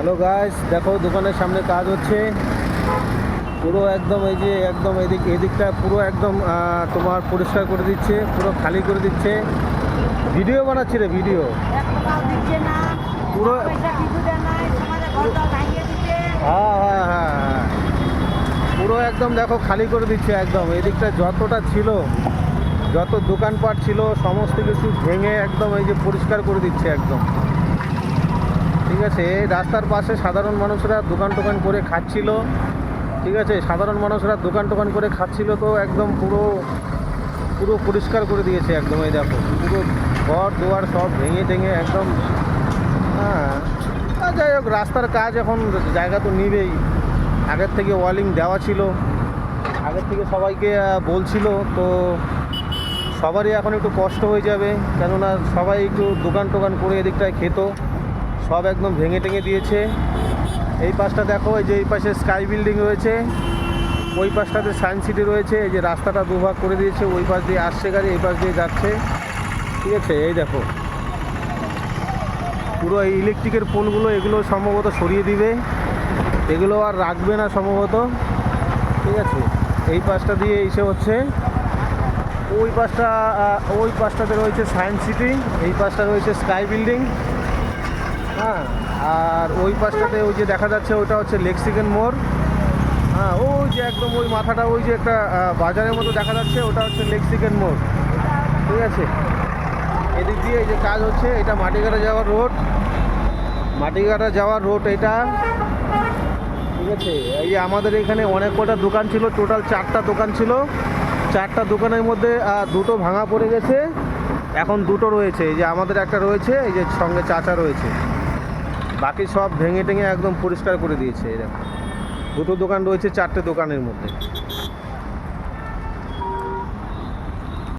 Hello guys, দেখো দোকানের সামনে কাজ হচ্ছে। পুরো একদম এই যে একদম এদিকটা পুরো একদম তোমার পরিষ্কার করে দিচ্ছে, পুরো খালি করে দিচ্ছে। ভিডিও বানাচ্ছি রে, ভিডিও পুরো। হ্যাঁ হ্যাঁ হ্যাঁ হ্যাঁ, পুরো একদম দেখো খালি করে দিচ্ছে একদম। এদিকটা যতটা ছিল, যত দোকানপাট ছিল সমস্ত কিছু ভেঙে একদম এই যে পরিষ্কার করে দিচ্ছে একদম। ঠিক আছে, এই রাস্তার পাশে সাধারণ মানুষরা দোকান টোকান করে খাচ্ছিল। ঠিক আছে, সাধারণ মানুষরা দোকান টোকান করে খাচ্ছিল, তো একদম পুরো পুরো পরিষ্কার করে দিয়েছে একদম। এই দেখো পুরো ঘর দুয়ার সব ভেঙে টেঙে একদম। হ্যাঁ, যাই হোক, রাস্তার কাজ এখন জায়গা তো নিবেই। আগের থেকে ওয়ালিং দেওয়া ছিল, আগের থেকে সবাইকে বলছিল, তো সবারই এখন একটু কষ্ট হয়ে যাবে, কেননা সবাই একটু দোকান টোকান করে এদিকটায় খেত, সব একদম ভেঙে টেঙে দিয়েছে। এই পাশটা দেখো, এই যে এই পাশে স্কাই বিল্ডিং রয়েছে, ওই পাশটাতে সায়েন্স সিটি রয়েছে। এই যে রাস্তাটা দুভাগ করে দিয়েছে, ওই পাশ দিয়ে আসছে গাড়ি, এই পাশ দিয়ে যাচ্ছে। ঠিক আছে, এই দেখো পুরো এই ইলেকট্রিকের পোলগুলো, এগুলো সম্ভবত সরিয়ে দিবে, এগুলো আর রাখবে না সম্ভবত। ঠিক আছে, এই পাশটা দিয়ে এসে হচ্ছে ওই পাশটাতে রয়েছে সায়েন্স সিটি, এই পাশটা রয়েছে স্কাই বিল্ডিং। হ্যাঁ, আর ওই পাশটাতে ওই যে দেখা যাচ্ছে ওটা হচ্ছে লেক্সিকেন মোড়। হ্যাঁ, ওই যে একদম ওই মাথাটা, ওই যে একটা বাজারের মতো দেখা যাচ্ছে, ওটা হচ্ছে লেক্সিকেন মোড়। ঠিক আছে, এদিক দিয়ে এই যে কাজ হচ্ছে, এটা মাটিঘাটা যাওয়ার রোড, মাটিঘাটা যাওয়ার রোড এটা। ঠিক আছে, এই যে আমাদের এখানে অনেক কটা দোকান ছিল, টোটাল 4টা দোকান ছিল। 4টা দোকানের মধ্যে 2টো ভাঙা পড়ে গেছে, এখন 2টো রয়েছে। এই যে আমাদের একটা রয়েছে, এই যে সঙ্গে চাচা রয়েছে, বাকি সব ভেঙে টেঙে একদম পরিষ্কার করে দিয়েছে। এরকম 2টো দোকান রয়েছে 4টে দোকানের মধ্যে।